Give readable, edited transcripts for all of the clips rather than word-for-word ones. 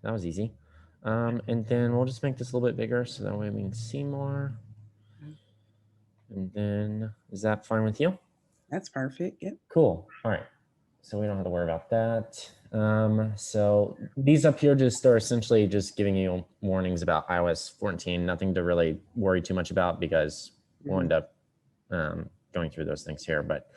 That was easy. And then we'll just make this a little bit bigger so that way we can see more. And then, is that fine with you? That's perfect. Yep. Cool. All right. So we don't have to worry about that. So these up here just are essentially just giving you warnings about iOS 14. Nothing to really worry too much about because we'll end up going through those things here. But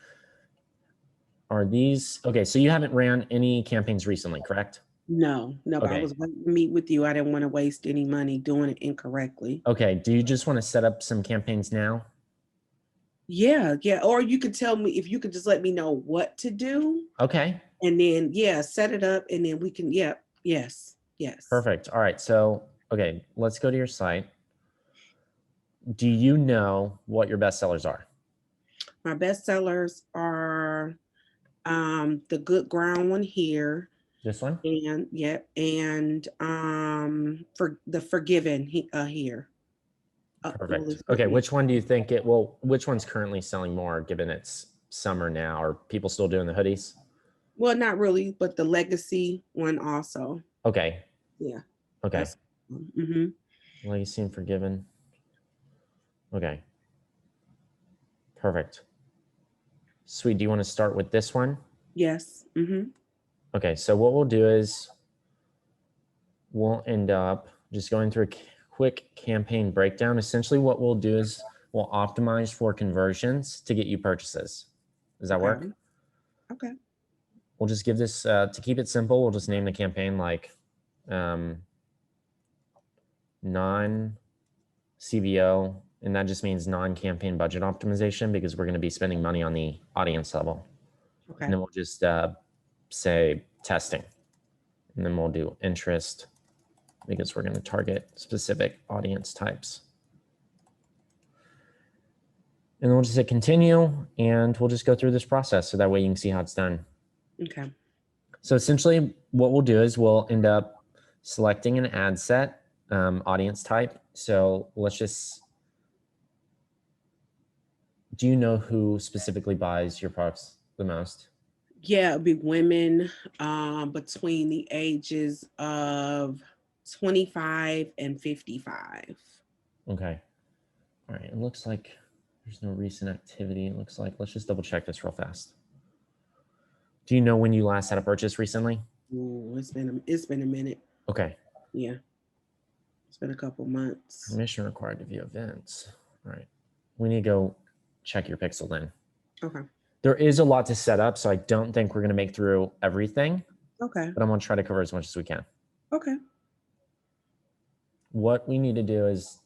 are these okay? So you haven't ran any campaigns recently, correct? No, no, but I Okay. was going to meet with you. I didn't want to waste any money doing it incorrectly. Okay. Do you just want to set up some campaigns now? Yeah, yeah. Or you could tell me if you could just let me know what to do. Okay. And then, yeah, set it up and then we can, yeah, yes, yes. Perfect. All right. So, okay, let's go to your site. Do you know what your best sellers are? My best sellers are the Good Ground one here. This one? And yeah, and for the Forgiven here. Perfect. Okay, which one do you think it will, which one's currently selling more given it's summer now? Are people still doing the hoodies? Well, not really, but the Legacy one also. Okay. Yeah, Okay. that's mm-hmm. Legacy and Forgiven. Okay. Perfect. Sweet. Do you want to start with this one? Yes. Mm-hmm. Okay, so what we'll do is we'll end up just going through a quick campaign breakdown. Essentially, what we'll do is we'll optimize for conversions to get you purchases. Does that work? Okay. Okay. We'll just give this, to keep it simple, we'll just name the campaign like non-CBO, and that just means non-campaign budget optimization because we're going to be spending money on the audience level. Okay. And then we'll just say testing. And then we'll do interest because we're going to target specific audience types. And then we'll just hit continue and we'll just go through this process so that way you can see how it's done. Okay. So essentially what we'll do is we'll end up selecting an ad set audience type. So let's just, do you know who specifically buys your products the most? Yeah, it'd be women between the ages of 25 and 55. Okay. All right. It looks like there's no recent activity. It looks like, let's just double check this real fast. Do you know when you last had a purchase recently? Ooh, it's been a minute. Okay. Yeah. It's been a couple months. Permission required to view events. All right. We need to go check your pixel then. Okay. There is a lot to set up, so I don't think we're going to make through everything, Okay. but I'm going to try to cover as much as we can. Okay. What we need to do is,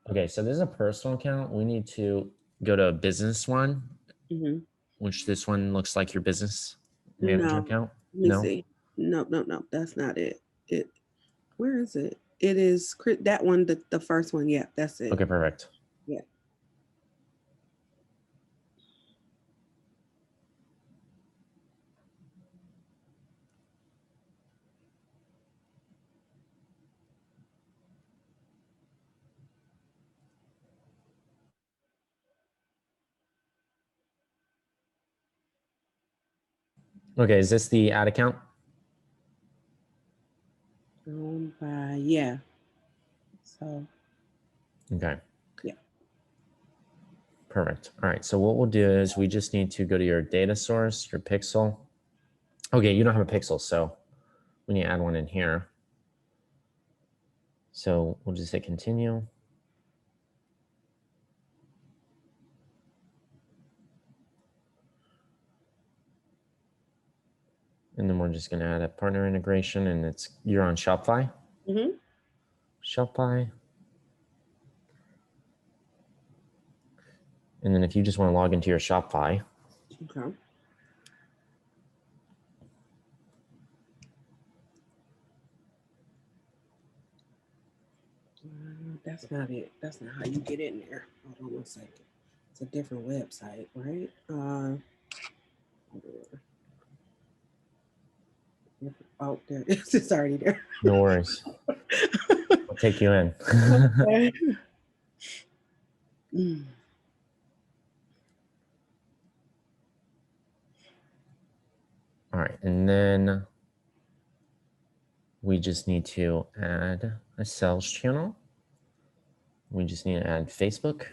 okay, so this is a personal account. We need to go to a business one, Mm-hmm. which this one looks like your business manager No. account. Let me No? see. No, no, no. That's not it. Where is it? It is that one, the first one. Yeah, that's it. Okay, perfect. Yeah. Okay, is this the ad account? Owned by, yeah. So Okay. yeah. Perfect. All right. So what we'll do is we just need to go to your data source, your pixel. Okay, you don't have a pixel, so we need to add one in here. So we'll just hit continue. And then we're just going to add a partner integration, and you're on Shopify. Mm-hmm. Shopify. And then if you just want to log into your Shopify, Okay. That's not it. That's not how you get in there. Hold on one second. It's a different website, right? Oh, there it is. It's already there. no worries. I'll take you in. Okay. Mm. All right. And then we just need to add a sales channel. We just need to add Facebook.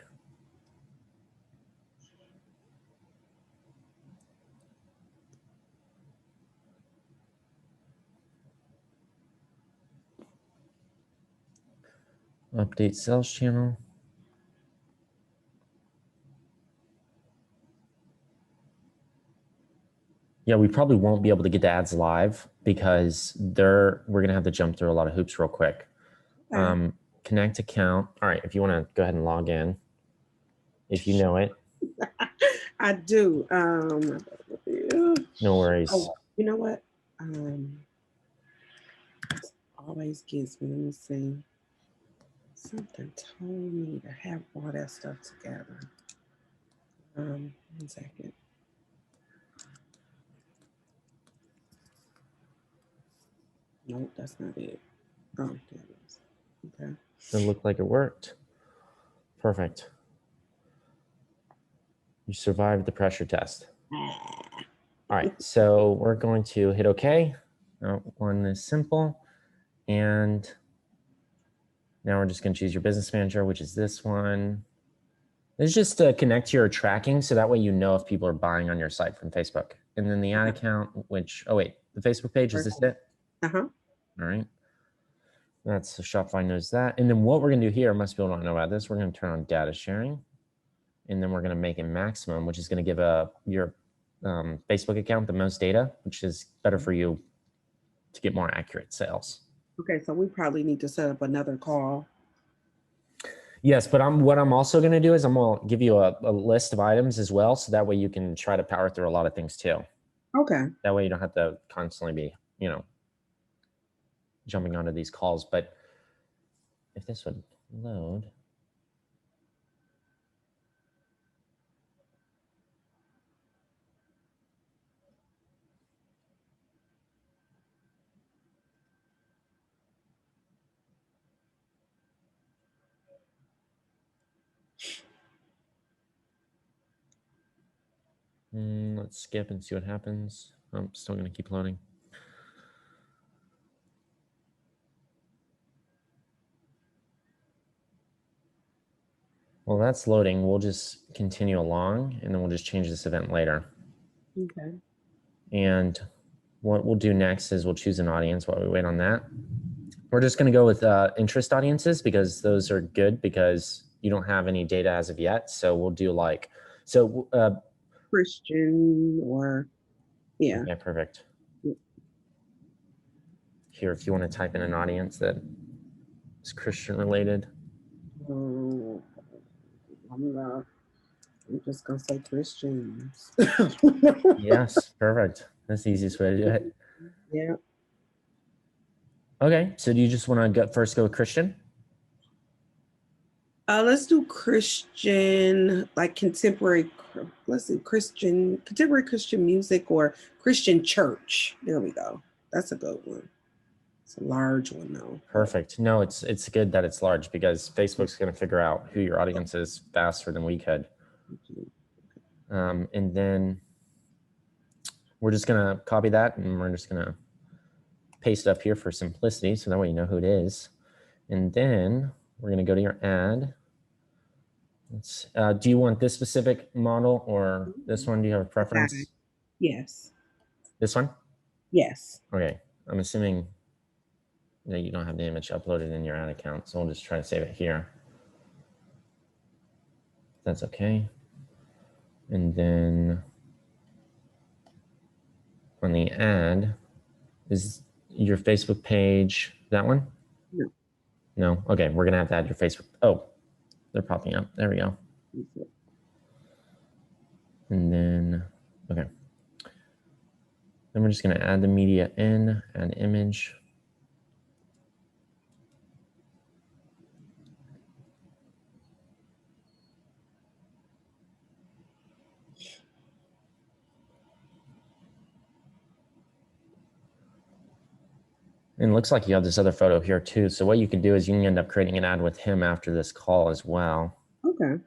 Update sales channel. Yeah, we probably won't be able to get the ads live because we're gonna have to jump through a lot of hoops real quick. Okay. Connect account. All right, if you want to go ahead and log in, if you know it. I do. No worries. Oh, you know what? This always gets me. Let me see. Something told me to have all that stuff together. 1 second. Nope, that's not it. Oh, there it is. Okay. It looked like it worked. Perfect. You survived the pressure test. All right, so we're going to hit OK. One is simple. And now we're just going to choose your business manager, which is this one. It's just to connect to your tracking, so that way you know if people are buying on your site from Facebook. And then the ad account, which, oh wait, the Facebook page, is this it? Uh-huh. All right. That's Shopify knows that. And then what we're going to do here, most people don't know about this, we're going to turn on data sharing. And then we're going to make it maximum, which is going to give your Facebook account the most data, which is better for you to get more accurate sales. Okay, so we probably need to set up another call. Yes, but what I'm also going to do is I'm going to give you a list of items as well, so that way you can try to power through a lot of things too. Okay. That way you don't have to constantly be, jumping onto these calls. But if this would load. Let's skip and see what happens. I'm still going to keep loading. Well, that's loading. We'll just continue along, and then we'll just change this event later. Okay. And what we'll do next is we'll choose an audience while we wait on that. We're just going to go with interest audiences because those are good because you don't have any data as of yet. So we'll do Christian or, yeah. Okay, perfect. Here, if you want to type in an audience that is Christian related. I'm just going to say Christians. Yes, perfect. That's the easiest way to do it. Yeah. Okay, so do you just want to first go with Christian? Let's do Christian, like contemporary. Let's see, contemporary Christian music or Christian church. There we go. That's a good one. It's a large one though. Perfect. No, it's good that it's large because Facebook's going to figure out who your audience is faster than we could. And then we're just going to copy that and we're just going to paste it up here for simplicity, so that way you know who it is. And then we're going to go to your ad. Do you want this specific model or this one? Do you have a preference? Okay. Yes. This one? Yes. Okay. I'm assuming that you don't have the image uploaded in your ad account, so we'll just try to save it here. That's okay. And then on the ad, is your Facebook page that one? No. No? Okay, we're going to have to add your Facebook. Oh, they're popping up. There we go. And then, okay. Then we're just going to add the media in, add image. And it looks like you have this other photo here too. So what you can do is you can end up creating an ad with him after this call as well. Okay.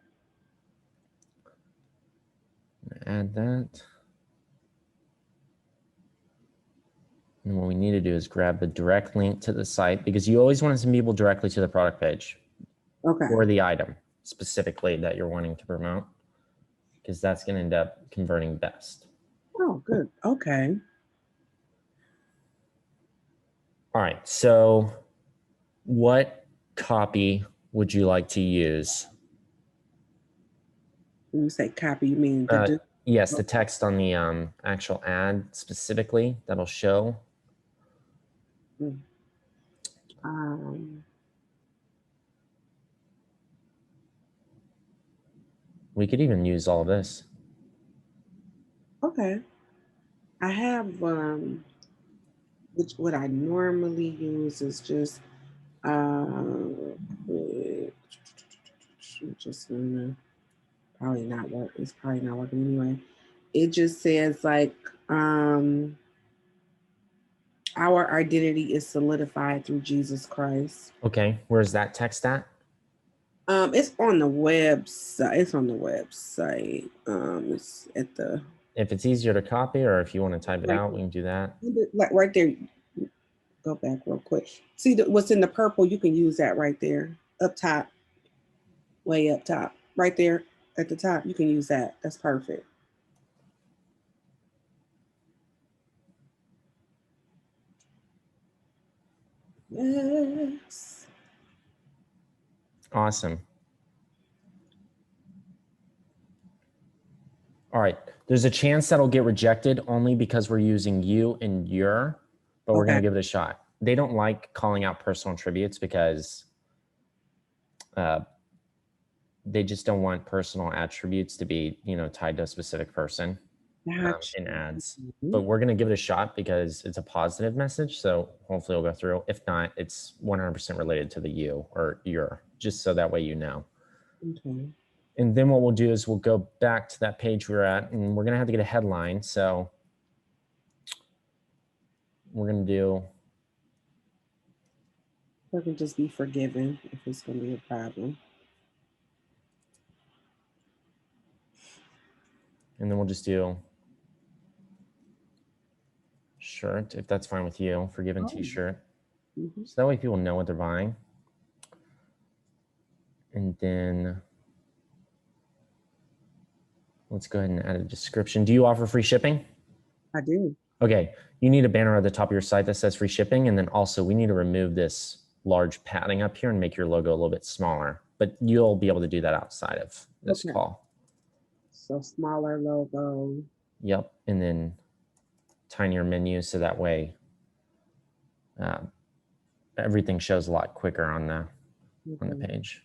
Add that. And what we need to do is grab the direct link to the site, because you always want to send people directly to the product page Okay. or the item specifically that you're wanting to promote, because that's going to end up converting best. Oh, good. Okay. All right. So what copy would you like to use? When you say copy, you mean the Yes, the text on the actual ad specifically that'll show. um, We could even use all of this. okay. I have which what I normally use is just just probably not work. It's probably not working anyway. It just says like um our identity is solidified through Jesus Christ. Okay, where's that text at? It's on the website. It's on the website. It's at the If it's easier to copy, or if you want to type it right, out, we can do that. like right there. Go back real quick. See what's in the purple? You can use that right there, up top, way up top, right there at the top. You can use that. That's perfect. Yes. Awesome. All right. There's a chance that'll get rejected only because we're using you and your, but we're going to give it a shot. They don't like calling out personal attributes because they just don't want personal attributes to be, tied to a specific person in ads. But we're going to give it a shot because it's a positive message. So hopefully it'll go through. If not, it's 100% related to the you or your, just so that way you know. Okay. And then what we'll do is we'll go back to that page we were at, and we're going to have to get a headline. So we're going to do. Or can just be forgiven if it's going to be a problem. And then we'll just do shirt, if that's fine with you, forgiven t-shirt. So that way people know what they're buying. And then let's go ahead and add a description. Do you offer free shipping? I do. Okay. You need a banner at the top of your site that says free shipping. And then also we need to remove this large padding up here and make your logo a little bit smaller. But you'll be able to do that outside of this call. So smaller logo. Yep. And then tinier menu, so that way everything shows a lot quicker on the page.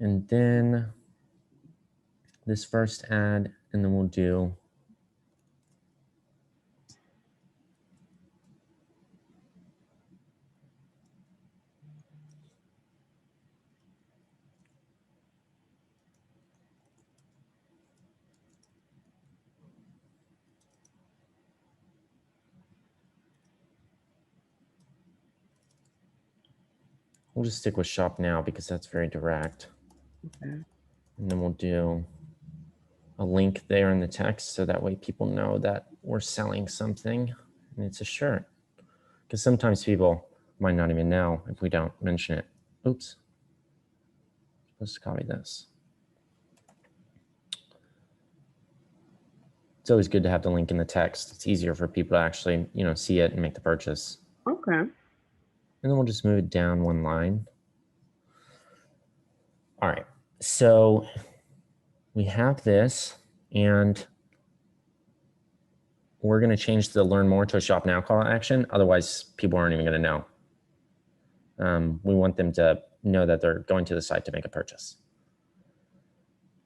And then this first ad, and then we'll do we'll just stick with shop now because that's very direct. Okay. And then we'll do a link there in the text so that way people know that we're selling something and it's a shirt. Because sometimes people might not even know if we don't mention it. Oops. Let's copy this. It's always good to have the link in the text. It's easier for people to actually, see it and make the purchase. Okay. And then we'll just move it down one line. All right. So we have this, and we're going to change the learn more to a shop now call to action. Otherwise, people aren't even going to know. We want them to know that they're going to the site to make a purchase.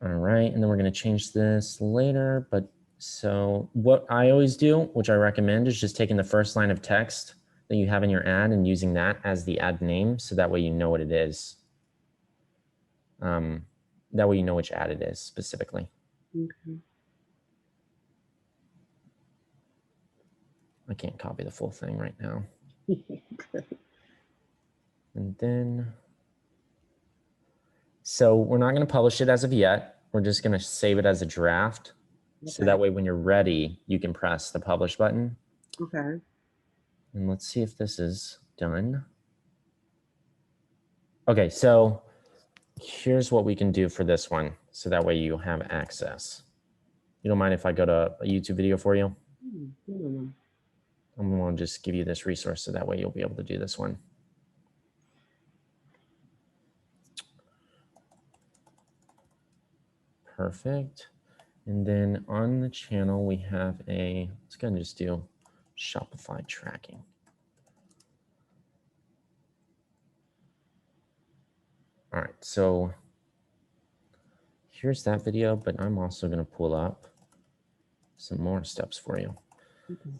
All right. And then we're going to change this later. But so what I always do, which I recommend, is just taking the first line of text that you have in your ad and using that as the ad name. So that way you know what it is. That way you know which ad it is specifically. Okay. I can't copy the full thing right now. And then, so we're not going to publish it as of yet. We're just going to save it as a draft. Okay. So that way when you're ready, you can press the publish button. Okay. And let's see if this is done. Okay, so here's what we can do for this one. So that way you have access. You don't mind if I go to a YouTube video for you? I'm going to just give you this resource so that way you'll be able to do this one. Perfect. And then on the channel, we have let's go and just do Shopify tracking. All right, so here's that video, but I'm also going to pull up some more steps for you. Okay.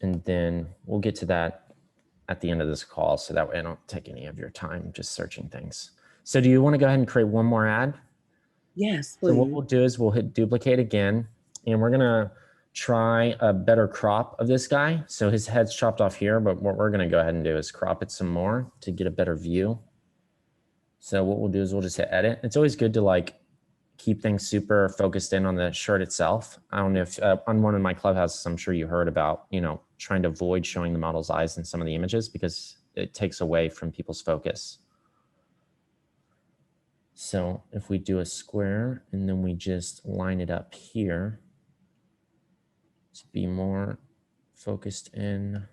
And then we'll get to that at the end of this call, so that way I don't take any of your time just searching things. So do you want to go ahead and create one more ad? Yes, please. So what we'll do is we'll hit duplicate again, and we're going to try a better crop of this guy. So his head's chopped off here, but what we're going to go ahead and do is crop it some more to get a better view. So what we'll do is we'll just hit edit. It's always good to like keep things super focused in on the shirt itself. I don't know if on one of my clubhouses, I'm sure you heard about, trying to avoid showing the model's eyes in some of the images because it takes away from people's focus. So if we do a square and then we just line it up here to be more focused in,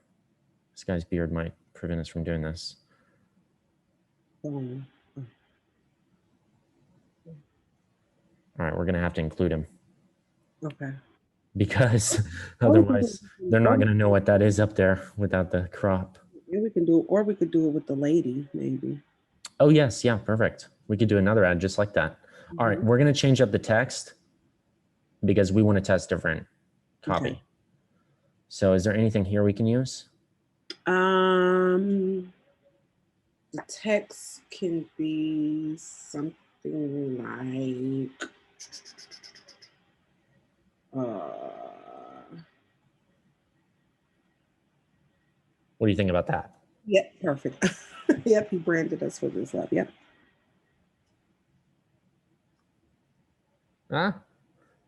this guy's beard might prevent us from doing this. All right, we're going to have to include him. Okay. Because otherwise they're not going to know what that is up there without the crop. Yeah, we can do it, or we could do it with the lady, maybe. Oh, yes. Yeah, perfect. We could do another ad just like that. All right, we're going to change up the text because we want to test different copy. Okay. So is there anything here we can use? The text can be something like What do you think about that? Yep, perfect. Yep, he branded us for this up. Yep.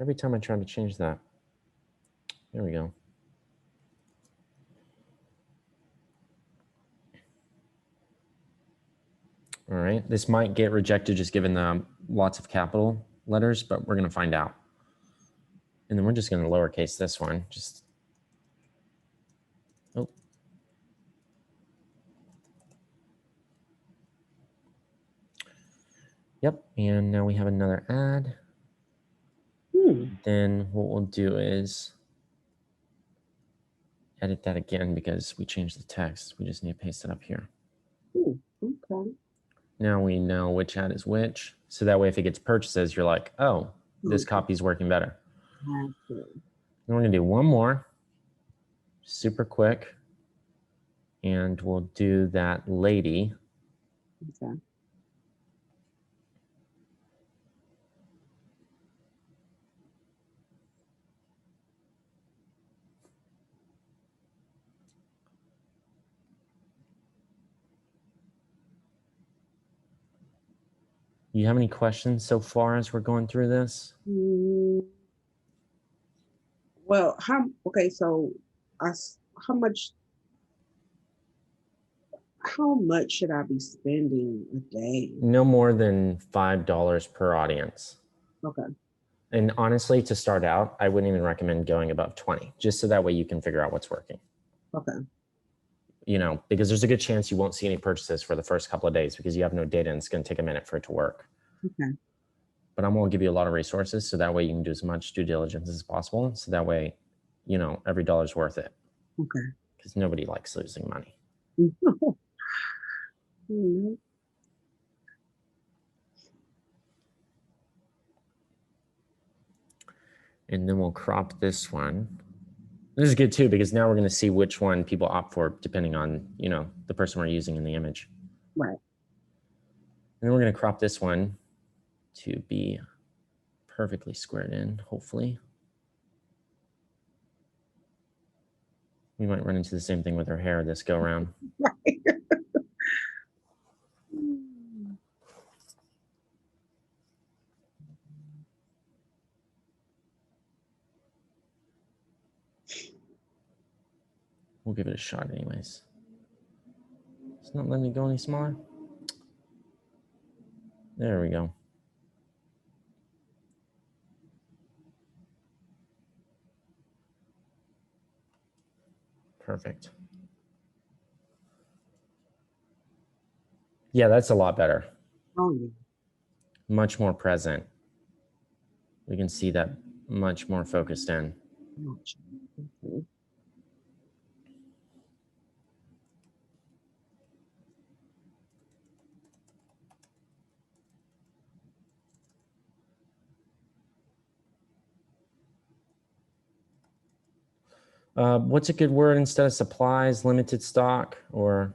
Every time I try to change that. There we go. All right, this might get rejected just given the lots of capital letters, but we're going to find out. And then we're just going to lowercase this one. Oh. Yep, and now we have another ad. Then what we'll do is edit that again because we changed the text. We just need to paste it up here. Okay. Now we know which ad is which. So that way if it gets purchases, you're like, oh, this copy's working better. Then we're going to do one more, super quick. And we'll do that lady. Okay. You have any questions so far as we're going through this? Well, so how much should I be spending a day? No more than $5 per audience. Okay. And honestly, to start out, I wouldn't even recommend going above 20, just so that way you can figure out what's working. Okay. Because there's a good chance you won't see any purchases for the first couple of days because you have no data and it's going to take a minute for it to work. Okay. But I'm going to give you a lot of resources so that way you can do as much due diligence as possible. So that way, every dollar's worth it. Okay. Because nobody likes losing money. And then we'll crop this one. This is good too, because now we're going to see which one people opt for depending on, the person we're using in the image. Right. And then we're going to crop this one to be perfectly squared in, hopefully. We might run into the same thing with her hair this go around. Right. We'll give it a shot anyways. It's not letting me go any smaller. There we go. Perfect. Yeah, that's a lot better. Oh, yeah. Much more present. We can see that much more focused in. Okay. What's a good word instead of supplies, limited stock, or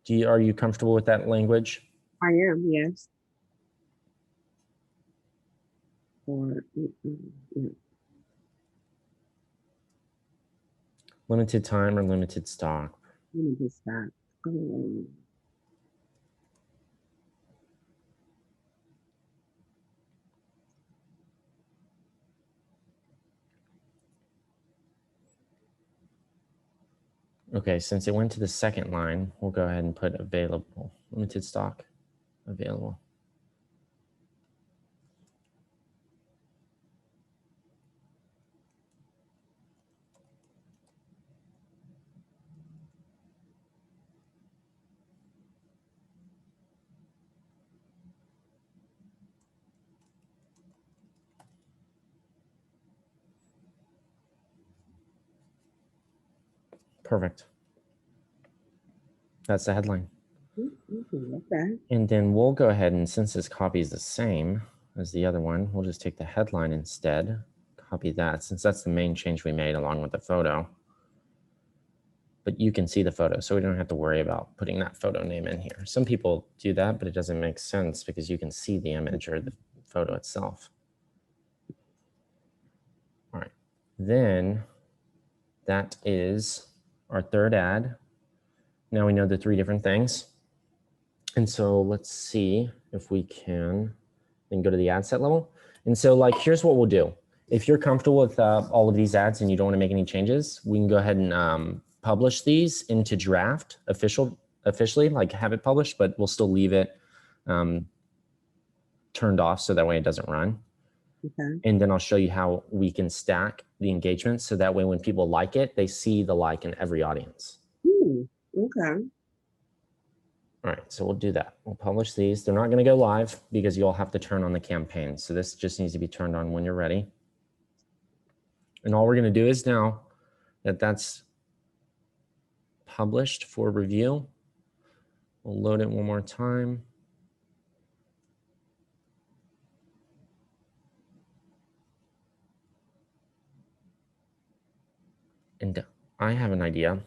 are you comfortable with that language? I am, yes. Or yeah. Limited time or limited stock? Let me just stop. Okay, since it went to the second line, we'll go ahead and put available, limited stock, available. Perfect. That's the headline. Okay. And then we'll go ahead and since this copy is the same as the other one, we'll just take the headline instead, copy that since that's the main change we made along with the photo. But you can see the photo, so we don't have to worry about putting that photo name in here. Some people do that, but it doesn't make sense because you can see the image or the photo itself. All right, then that is our third ad. Now we know the three different things. And so let's see if we can then go to the ad set level. And so like, here's what we'll do. If you're comfortable with all of these ads and you don't want to make any changes, we can go ahead and publish these into draft officially, like have it published, but we'll still leave it turned off so that way it doesn't run. Okay. And then I'll show you how we can stack the engagement so that way when people like it, they see the like in every audience. Okay. All right, so we'll do that. We'll publish these. They're not going to go live because you'll have to turn on the campaign. So this just needs to be turned on when you're ready. And all we're going to do is now that that's published for review, we'll load it one more time. And I have an idea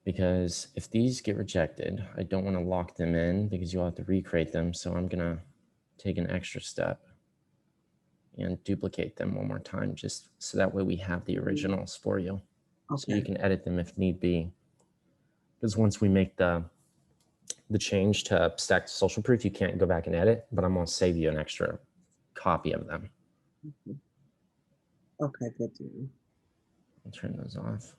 because if these get rejected, I don't want to lock them in because you'll have to recreate them. So I'm going to take an extra step and duplicate them one more time just so that way we have the originals for you. Okay. So you can edit them if need be. Because once we make the change to stack to social proof, you can't go back and edit, but I'm going to save you an extra copy of them. Okay, good to know. I'll turn those off.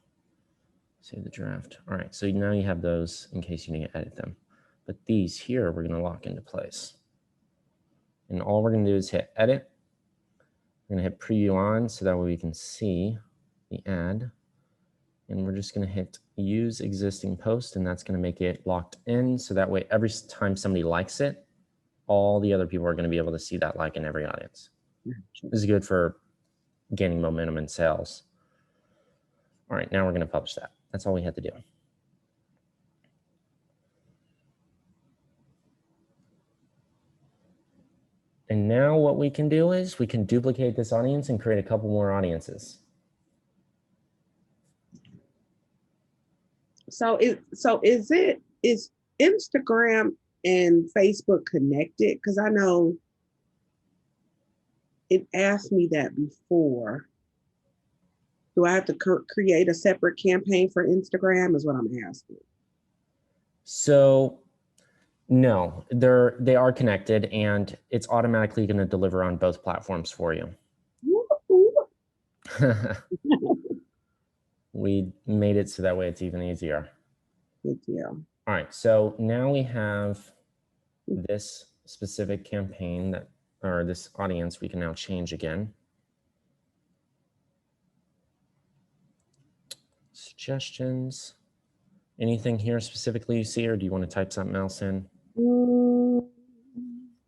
Save the draft. All right, so now you have those in case you need to edit them. But these here, we're going to lock into place. And all we're going to do is hit edit. We're going to hit preview on so that way we can see the ad. And we're just going to hit use existing post, and that's going to make it locked in. So that way, every time somebody likes it, all the other people are going to be able to see that like in every audience. This is good for gaining momentum in sales. All right, now we're going to publish that. That's all we had to do. And now what we can do is we can duplicate this audience and create a couple more audiences. So is Instagram and Facebook connected? Because I know it asked me that before. Do I have to create a separate campaign for Instagram? Is what I'm asking. So no, they are connected, and it's automatically going to deliver on both platforms for you. We made it so that way it's even easier. Good deal. All right, so now we have this specific campaign that, or this audience, we can now change again. Suggestions. Anything here specifically you see, or do you want to type something else in?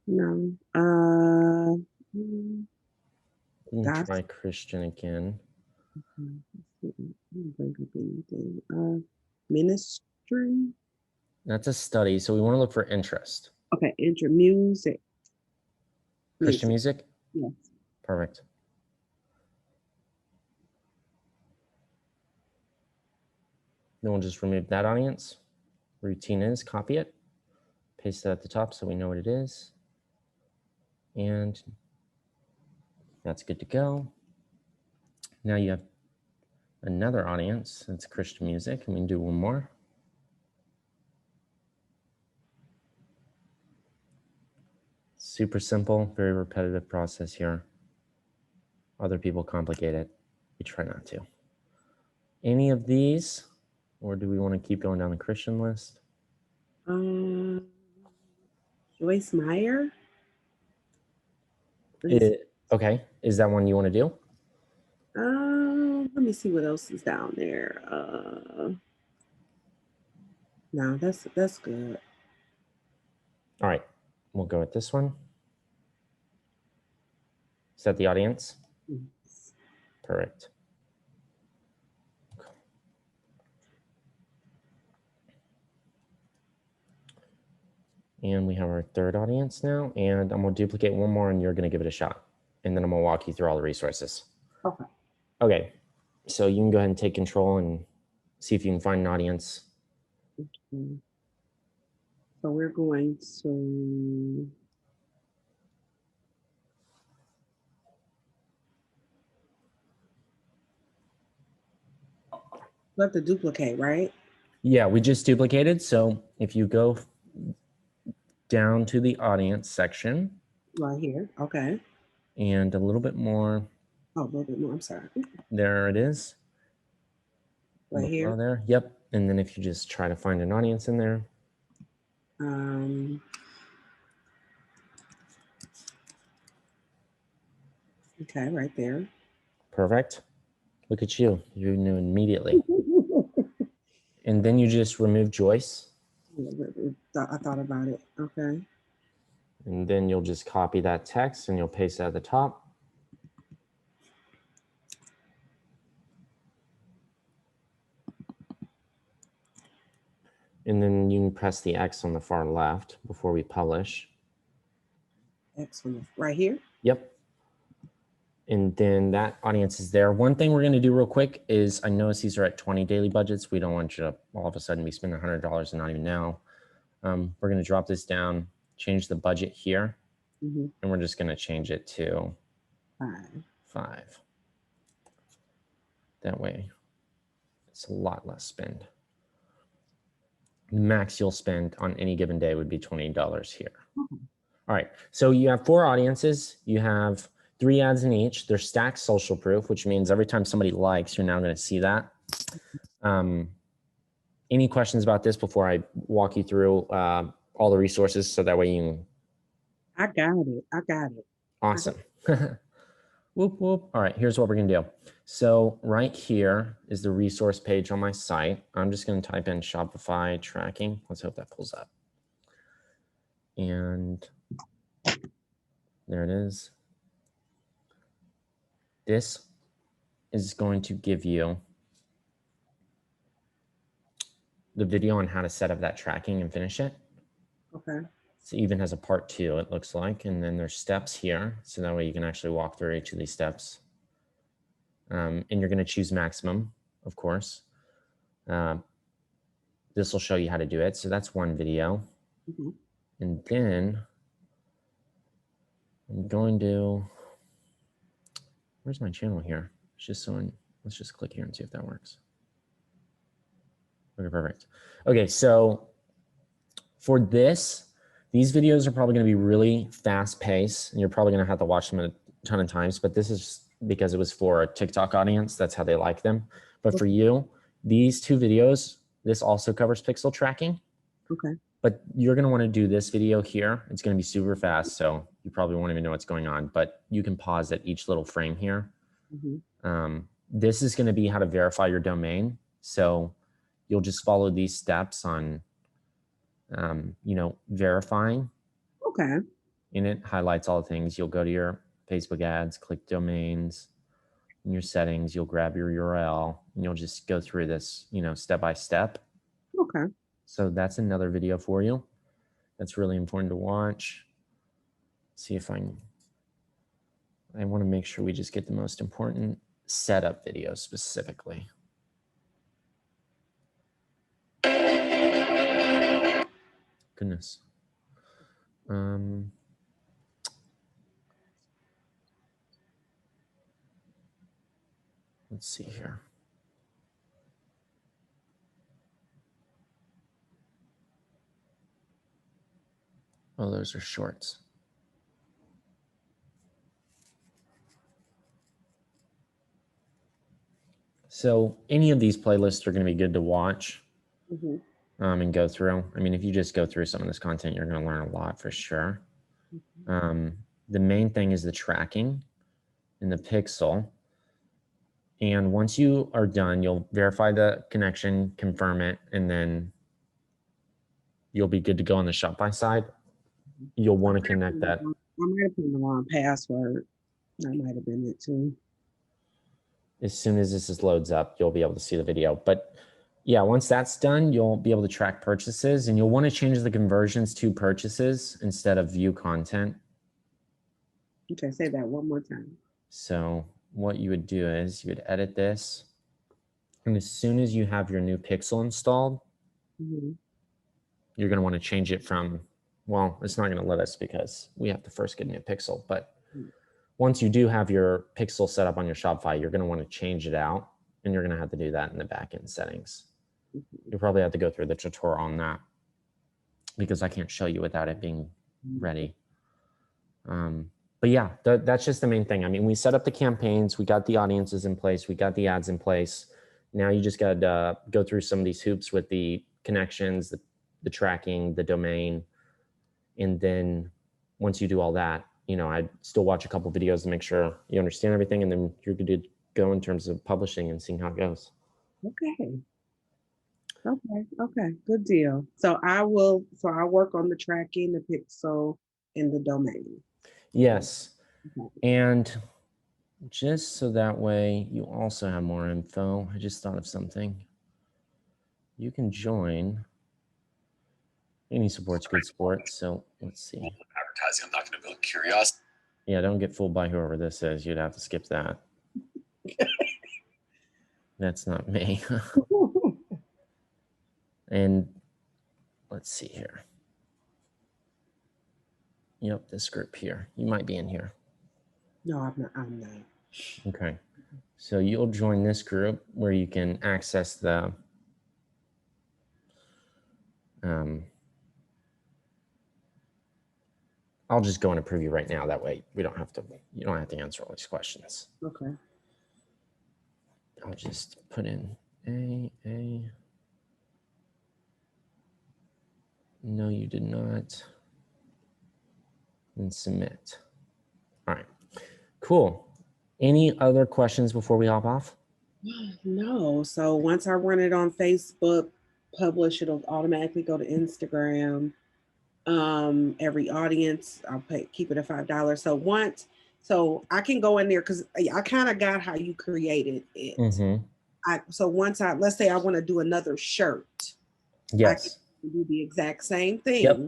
No. We can try Christian again. Ministry. That's a study, so we want to look for interest. Okay, music. Christian music? Yes. Perfect. Then we'll just remove that audience. Routine is, copy it, paste it at the top so we know what it is. And that's good to go. Now you have another audience, that's Christian music, and we can do one more. Super simple, very repetitive process here. Other people complicate it. We try not to. Any of these, or do we want to keep going down the Christian list? Joyce Meyer. Okay, is that one you want to do? Let me see what else is down there. No, that's good. All right, we'll go with this one. Is that the audience? Yes. Perfect. And we have our third audience now, and I'm gonna duplicate one more and you're gonna give it a shot. And then I'm gonna walk you through all the resources. Okay. Okay, so you can go ahead and take control and see if you can find an audience. Okay. So we're going to have to duplicate, right? Yeah, we just duplicated. So if you go down to the audience section. Right here. Okay. And a little bit more. Oh, a little bit more. I'm sorry. There it is. Right here. There. Yep. And then if you just try to find an audience in there. Okay, right there. Perfect. Look at you. You knew immediately. And then you just remove Joyce. I thought about it. Okay. And then you'll just copy that text and you'll paste it at the top. And then you can press the X on the far left before we publish. X on the right here? Yep. And then that audience is there. One thing we're going to do real quick is, I notice these are at 20 daily budgets. We don't want you to all of a sudden be spending $100 and not even know. We're going to drop this down, change the budget here, and we're just going to change it to 5. That way, it's a lot less spend. The max you'll spend on any given day would be $20 here. All right, so you have 4 audiences. You have 3 ads in each. They're stacked social proof, which means every time somebody likes, you're now going to see that. Any questions about this before I walk you through all the resources so that way you can... I got it. Awesome. Whoop, whoop. All right, here's what we're going to do. So right here is the resource page on my site. I'm just going to type in Shopify tracking. Let's hope that pulls up. And there it is. This is going to give you the video on how to set up that tracking and finish it. Okay. So it even has a part 2, it looks like. And then there's steps here. So that way you can actually walk through each of these steps. And you're going to choose maximum, of course. This will show you how to do it. So that's one video. And then I'm going to, where's my channel here? It's just so, let's just click here and see if that works. Okay, perfect. Okay, so for this, these videos are probably going to be really fast paced and you're probably going to have to watch them a ton of times, but this is because it was for a TikTok audience. That's how they like them. But for you, these 2 videos, this also covers pixel tracking. Okay. But you're going to want to do this video here. It's going to be super fast, so you probably won't even know what's going on, but you can pause at each little frame here. This is going to be how to verify your domain. So you'll just follow these steps on, verifying. Okay. And it highlights all the things. You'll go to your Facebook ads, click domains. In your settings, you'll grab your URL, and you'll just go through this, step by step. Okay. So that's another video for you. That's really important to watch. See if I want to make sure we just get the most important setup videos specifically. Goodness. Let's see here. Oh, those are shorts. So any of these playlists are going to be good to watch and go through. I mean, if you just go through some of this content, you're going to learn a lot for sure. The main thing is the tracking and the pixel. And once you are done, you'll verify the connection, confirm it, and then you'll be good to go on the Shopify side. You'll want to connect that. I might have put in the wrong password. That might have been it too. As soon as this loads up, you'll be able to see the video. But yeah, once that's done, you'll be able to track purchases, and you'll want to change the conversions to purchases instead of view content. Okay, say that one more time. So what you would do is you would edit this, and as soon as you have your new pixel installed, you're going to want to change it from, well, it's not going to let us because we have to first get a new pixel. But once you do have your pixel set up on your Shopify, you're going to want to change it out, and you're going to have to do that in the backend settings. You'll probably have to go through the tutorial on that because I can't show you without it being ready. But yeah, that's just the main thing. I mean, we set up the campaigns, we got the audiences in place, we got the ads in place. Now you just got to go through some of these hoops with the connections, the tracking, the domain. And then once you do all that, I'd still watch a couple videos to make sure you understand everything, and then you're good to go in terms of publishing and seeing how it goes. Okay, good deal. So I'll work on the tracking, the pixel, and the domain. Yes. And just so that way you also have more info, I just thought of something. You can join Any Support's Good Sport. So let's see. Advertising, I'm not going to build curiosity. Yeah, don't get fooled by whoever this is. You'd have to skip that. That's not me. And let's see here. Yep, this group here. You might be in here. No, I'm not. Okay. So you'll join this group where you can access the I'll just go into preview right now. That way you don't have to answer all these questions. Okay. I'll just put in A. No, you did not. And submit. All right, cool. Any other questions before we hop off? No. So once I run it on Facebook, publish, it'll automatically go to Instagram. Every audience, I'll keep it at $5. So I can go in there because I kind of got how you created it. So let's say I want to do another shirt. Yes. I can do the exact same thing. Yep.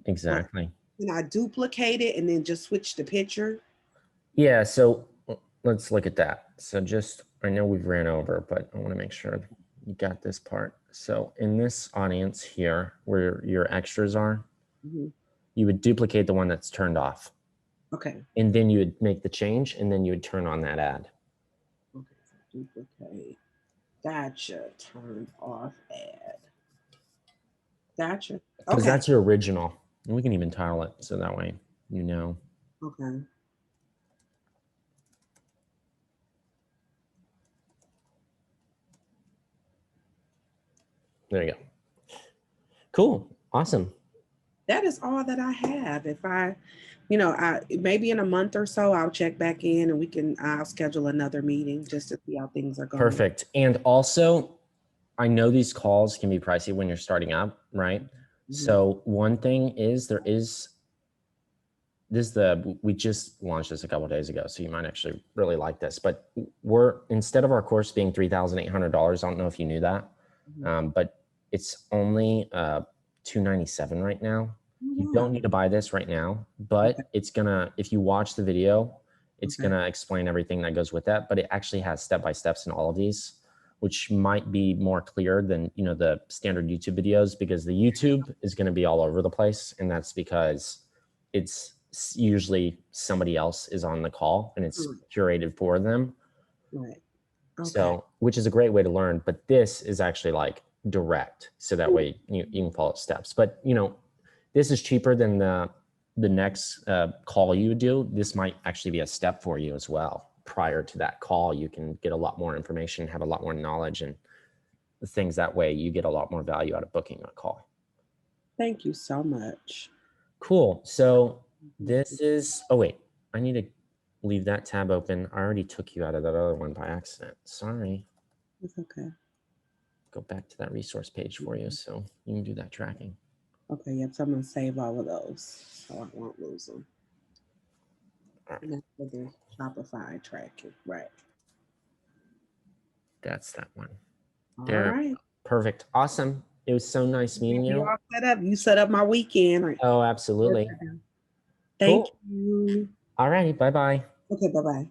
Exactly. Can I duplicate it and then just switch the picture? Yeah, so let's look at that. So I know we've ran over, but I want to make sure you got this part. So in this audience here, where your extras are, you would duplicate the one that's turned off. Okay. And then you would make the change, and then you would turn on that ad. Okay, so duplicate. Gotcha. Turned off ad. Gotcha. Because that's your original. And we can even tile it so that way you know. Okay. There you go. Cool. Awesome. That is all that I have. If I, maybe in a month or so, I'll check back in and I'll schedule another meeting just to see how things are going. Perfect. And also, I know these calls can be pricey when you're starting out, right? Mm-hmm. So one thing is we just launched this a couple of days ago, so you might actually really like this, but instead of our course being $3,800, I don't know if you knew that, but it's only $297 right now. You don't need to buy this right now, but it's gonna, if you watch the video, it's gonna explain everything that goes with that, but it actually has step-by-steps in all of these, which might be more clear than, the standard YouTube videos, because the YouTube is gonna be all over the place. And that's because it's usually somebody else is on the call and it's curated for them. Right. Okay. So, which is a great way to learn, but this is actually like direct. So that way you can follow steps, but this is cheaper than the next call you would do. This might actually be a step for you as well. Prior to that call, you can get a lot more information, have a lot more knowledge and things. That way you get a lot more value out of booking a call. Thank you so much. Cool. So this is, oh wait, I need to leave that tab open. I already took you out of that other one by accident. Sorry. It's okay. Go back to that resource page for you so you can do that tracking. Okay, yep. So I'm going to save all of those so I won't lose them. All right. And that's for the Shopify tracking. Right. That's that one. All there. Right. Perfect. Awesome. It was so nice meeting you. All set up. You set up my weekend. Right? Oh, absolutely. Thank you. All righty. Bye-bye. Okay, bye-bye.